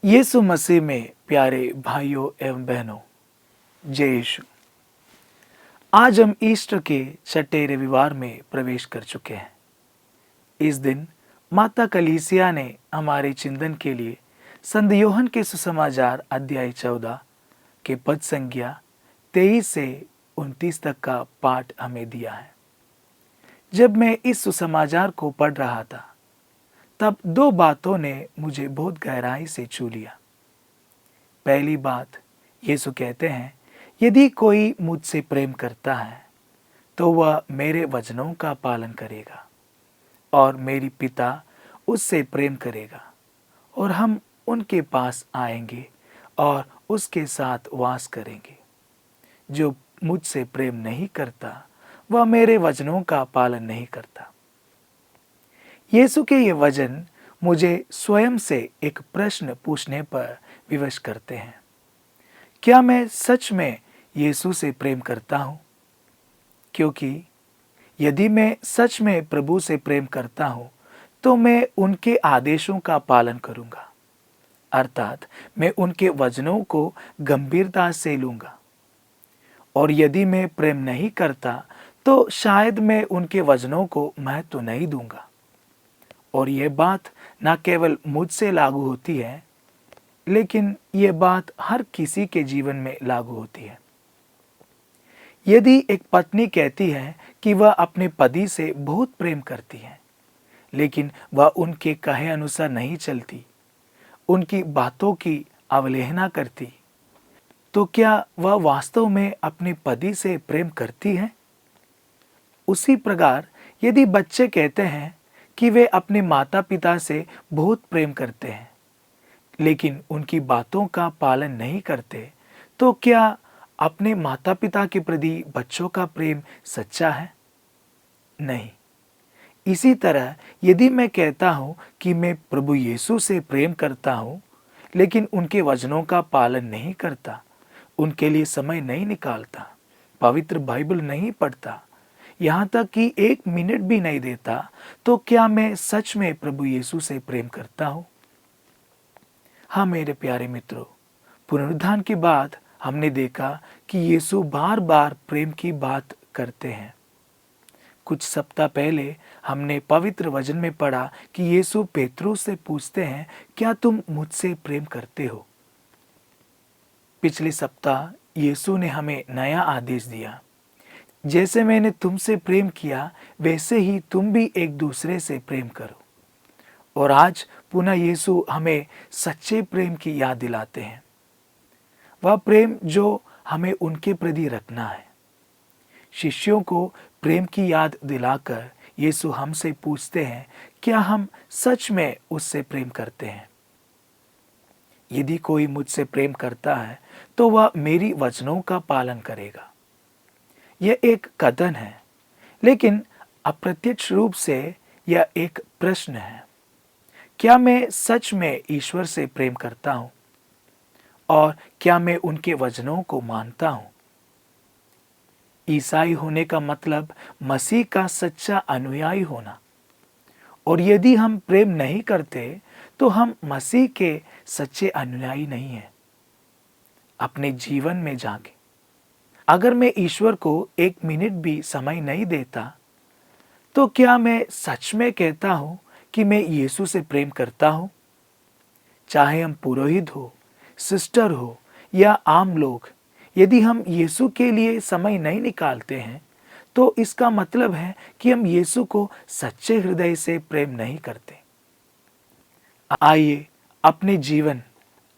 यीशु मसीह में प्यारे भाइयों एवं बहनों, जय यीशु। आज हम ईस्टर के छठे रविवार में प्रवेश कर चुके हैं। इस दिन माता कलीसिया ने हमारे चिंतन के लिए संत योहन के सुसमाचार अध्याय 14 के पद संख्या 23 से 29 तक का पाठ हमें दिया है। जब मैं इस सुसमाचार को पढ़ रहा था, तब दो बातों ने मुझे बहुत गहराई से छू लिया। पहली बात, यीशु कहते हैं, यदि कोई मुझसे प्रेम करता है तो वह मेरे वचनों का पालन करेगा और मेरी पिता उससे प्रेम करेगा और हम उनके पास आएंगे और उसके साथ वास करेंगे। जो मुझसे प्रेम नहीं करता वह मेरे वचनों का पालन नहीं करता। यीशु के ये वचन मुझे स्वयं से एक प्रश्न पूछने पर विवश करते हैं। क्या मैं सच में यीशु से प्रेम करता हूँ? क्योंकि यदि मैं सच में प्रभु से प्रेम करता हूँ तो मैं उनके आदेशों का पालन करूँगा, अर्थात मैं उनके वचनों को गंभीरता से लूँगा। और यदि मैं प्रेम नहीं करता तो शायद मैं उनके वचनों को महत्व नहीं दूंगा। और ये बात न केवल मुझसे लागू होती है, लेकिन ये बात हर किसी के जीवन में लागू होती है। यदि एक पत्नी कहती है कि वह अपने पति से बहुत प्रेम करती है, लेकिन वह उनके कहे अनुसार नहीं चलती, उनकी बातों की अवहेलना करती, तो क्या वह वास्तव में अपने पति से प्रेम करती है? उसी प्रकार यदि बच्चे कहते हैं कि वे अपने माता पिता से बहुत प्रेम करते हैं, लेकिन उनकी बातों का पालन नहीं करते, तो क्या अपने माता पिता के प्रति बच्चों का प्रेम सच्चा है? नहीं। इसी तरह यदि मैं कहता हूं कि मैं प्रभु यीशु से प्रेम करता हूं, लेकिन उनके वचनों का पालन नहीं करता, उनके लिए समय नहीं निकालता, पवित्र बाइबल नहीं पढ़ता, यहाँ तक कि 1 मिनट भी नहीं देता, तो क्या मैं सच में प्रभु यीशु से प्रेम करता हूँ? हाँ मेरे प्यारे मित्रों, पुनरुत्थान के बाद हमने देखा कि यीशु बार बार प्रेम की बात करते हैं। कुछ सप्ताह पहले हमने पवित्र वचन में पढ़ा कि यीशु पेतरुस से पूछते हैं, क्या तुम मुझसे प्रेम करते हो? पिछले सप्ताह यीशु ने हमें नया आदेश दिया, जैसे मैंने तुमसे प्रेम किया वैसे ही तुम भी एक दूसरे से प्रेम करो। और आज पुनः यीशु हमें सच्चे प्रेम की याद दिलाते हैं, वह प्रेम जो हमें उनके प्रति रखना है। शिष्यों को प्रेम की याद दिलाकर यीशु हमसे पूछते हैं, क्या हम सच में उससे प्रेम करते हैं? यदि कोई मुझसे प्रेम करता है तो वह मेरी वचनों का पालन करेगा। यह एक कथन है, लेकिन अप्रत्यक्ष रूप से यह एक प्रश्न है। क्या मैं सच में ईश्वर से प्रेम करता हूं? और क्या मैं उनके वचनों को मानता हूं? ईसाई होने का मतलब मसीह का सच्चा अनुयायी होना। और यदि हम प्रेम नहीं करते तो हम मसीह के सच्चे अनुयायी नहीं हैं। अपने जीवन में जाके अगर मैं ईश्वर को 1 मिनट भी समय नहीं देता, तो क्या मैं सच में कहता हूं कि मैं यीशु से प्रेम करता हूं? चाहे हम पुरोहित हो, सिस्टर हो या आम लोग, यदि हम यीशु के लिए समय नहीं निकालते हैं, तो इसका मतलब है कि हम यीशु को सच्चे हृदय से प्रेम नहीं करते। आइए अपने जीवन,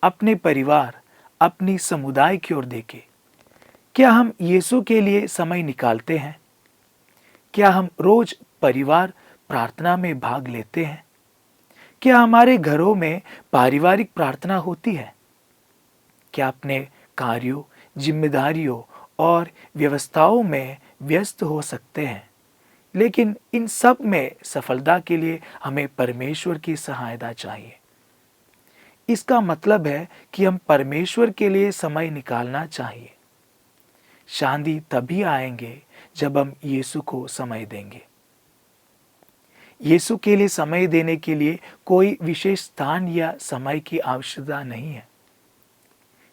अपने परिवार, अपनी समुदाय की ओर देखें। क्या हम यीशु के लिए समय निकालते हैं? क्या हम रोज परिवार प्रार्थना में भाग लेते हैं? क्या हमारे घरों में पारिवारिक प्रार्थना होती है? क्या अपने कार्यों, जिम्मेदारियों और व्यवस्थाओं में व्यस्त हो सकते हैं, लेकिन इन सब में सफलता के लिए हमें परमेश्वर की सहायता चाहिए। इसका मतलब है कि हम परमेश्वर के लिए समय निकालना चाहिए। शांति तभी आएंगे जब हम यीशु को समय देंगे। यीशु के लिए समय देने के लिए कोई विशेष स्थान या समय की आवश्यकता नहीं है।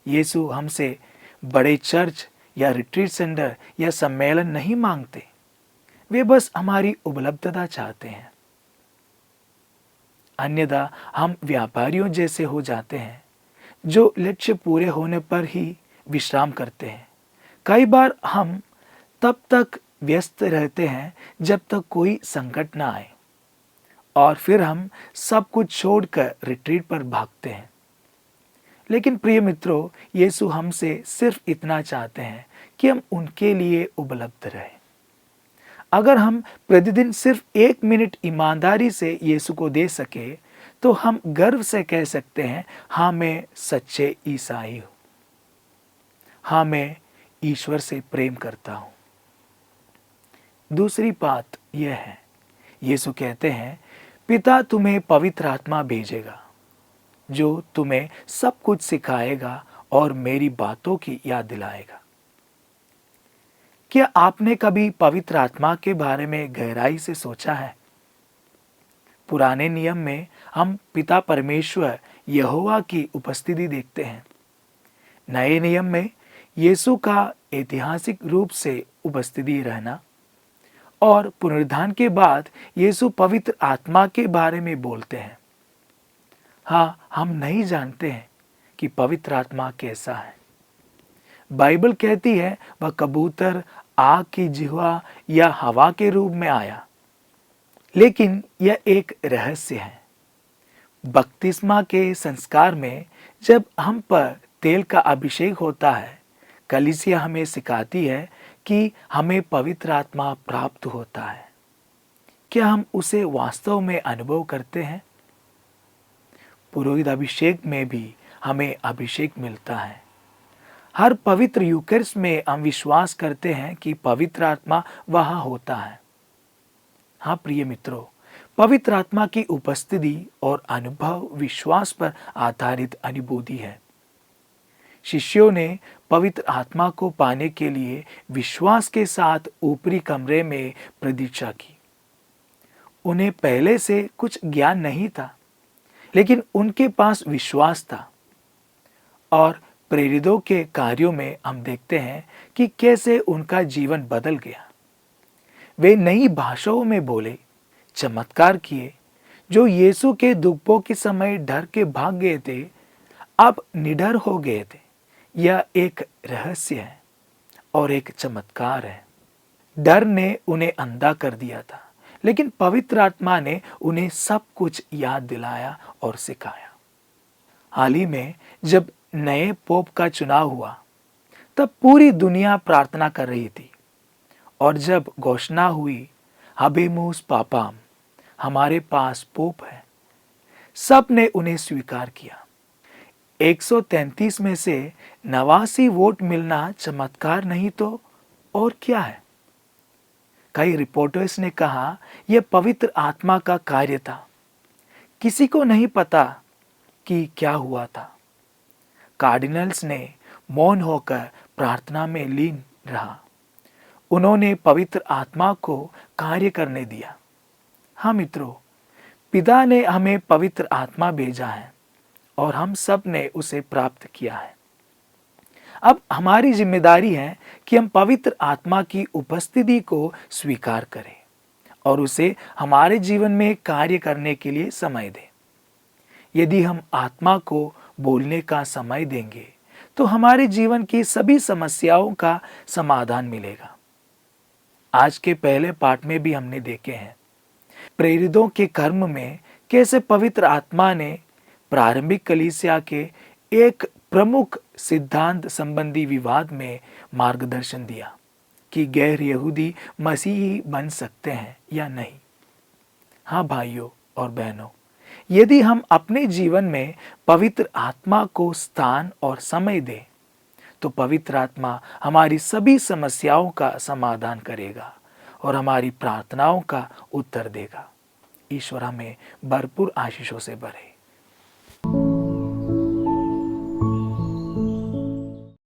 यीशु हमसे बड़े चर्च या रिट्रीट सेंटर या सम्मेलन नहीं मांगते, वे बस हमारी उपलब्धता चाहते हैं। अन्यथा हम व्यापारियों जैसे हो जाते हैं जो लक्ष्य पूरे होने पर ही विश्राम करते हैं। कई बार हम तब तक व्यस्त रहते हैं जब तक कोई संकट ना आए, और फिर हम सब कुछ छोड़कर रिट्रीट पर भागते हैं। लेकिन प्रिय मित्रों, यीशु हमसे सिर्फ इतना चाहते हैं कि हम उनके लिए उपलब्ध रहें। अगर हम प्रतिदिन सिर्फ 1 मिनट ईमानदारी से यीशु को दे सके तो हम गर्व से कह सकते हैं, हाँ मैं सच्चे ईसाई हूँ, हाँ मैं ईश्वर से प्रेम करता हूँ। दूसरी बात यह है, यीशु कहते हैं, पिता तुम्हें पवित्र आत्मा भेजेगा जो तुम्हें सब कुछ सिखाएगा और मेरी बातों की याद दिलाएगा। क्या आपने कभी पवित्र आत्मा के बारे में गहराई से सोचा है? पुराने नियम में हम पिता परमेश्वर यहोवा की उपस्थिति देखते हैं। नए नियम में यीशु का ऐतिहासिक रूप से उपस्थिति रहना, और पुनरुत्थान के बाद यीशु पवित्र आत्मा के बारे में बोलते हैं। हाँ, हम नहीं जानते हैं कि पवित्र आत्मा कैसा है। बाइबल कहती है वह कबूतर, आग की जिह्वा या हवा के रूप में आया, लेकिन यह एक रहस्य है। बपतिस्मा के संस्कार में जब हम पर तेल का अभिषेक होता है, कलीसिया हमें सिखाती है कि हमें पवित्र आत्मा प्राप्त होता है। क्या हम उसे वास्तव में अनुभव करते हैं? पुरोहित अभिषेक में भी हमें अभिषेक मिलता है। हर पवित्र यूकरिस्ट में हम विश्वास करते हैं कि पवित्र आत्मा वहाँ होता है। हाँ प्रिय मित्रों, पवित्र आत्मा की उपस्थिति और अनुभव विश्वास पर आधारित अनुभूति है। शिष्यों ने पवित्र आत्मा को पाने के लिए विश्वास के साथ ऊपरी कमरे में प्रतीक्षा की। उन्हें पहले से कुछ ज्ञान नहीं था, लेकिन उनके पास विश्वास था। और प्रेरितों के कार्यों में हम देखते हैं कि कैसे उनका जीवन बदल गया। वे नई भाषाओं में बोले, चमत्कार किए। जो यीशु के दुखों के समय डर के भाग गए थे, अब निडर हो गए थे। यह एक रहस्य है और एक चमत्कार है। डर ने उन्हें अंधा कर दिया था, लेकिन पवित्र आत्मा ने उन्हें सब कुछ याद दिलाया और सिखाया। हाल ही में जब नए पोप का चुनाव हुआ, तब पूरी दुनिया प्रार्थना कर रही थी, और जब घोषणा हुई, हबेमूस पापाम, हमारे पास पोप है, सब ने उन्हें स्वीकार किया। 133 में से 89 वोट मिलना चमत्कार नहीं तो और क्या है? कई रिपोर्टर्स ने कहा यह पवित्र आत्मा का कार्य था। किसी को नहीं पता कि क्या हुआ था। कार्डिनल्स ने मौन होकर प्रार्थना में लीन रहा। उन्होंने पवित्र आत्मा को कार्य करने दिया। हाँ मित्रों, पिता ने हमें पवित्र आत्मा भेजा है और हम सब ने उसे प्राप्त किया है। अब हमारी जिम्मेदारी है कि हम पवित्र आत्मा की उपस्थिति को स्वीकार करें और उसे हमारे जीवन में कार्य करने के लिए समय दें। यदि हम आत्मा को बोलने का समय देंगे तो हमारे जीवन की सभी समस्याओं का समाधान मिलेगा। आज के पहले पाठ में भी हमने देखे हैं प्रेरितों के कर्म में कैसे पवित्र आत्मा ने प्रारंभिक कलीसिया के एक प्रमुख सिद्धांत संबंधी विवाद में मार्गदर्शन दिया कि गैर यहूदी मसीही बन सकते हैं या नहीं। हाँ भाइयों और बहनों, यदि हम अपने जीवन में पवित्र आत्मा को स्थान और समय दें तो पवित्र आत्मा हमारी सभी समस्याओं का समाधान करेगा और हमारी प्रार्थनाओं का उत्तर देगा। ईश्वर हमें भरपूर आशीषों से भरे।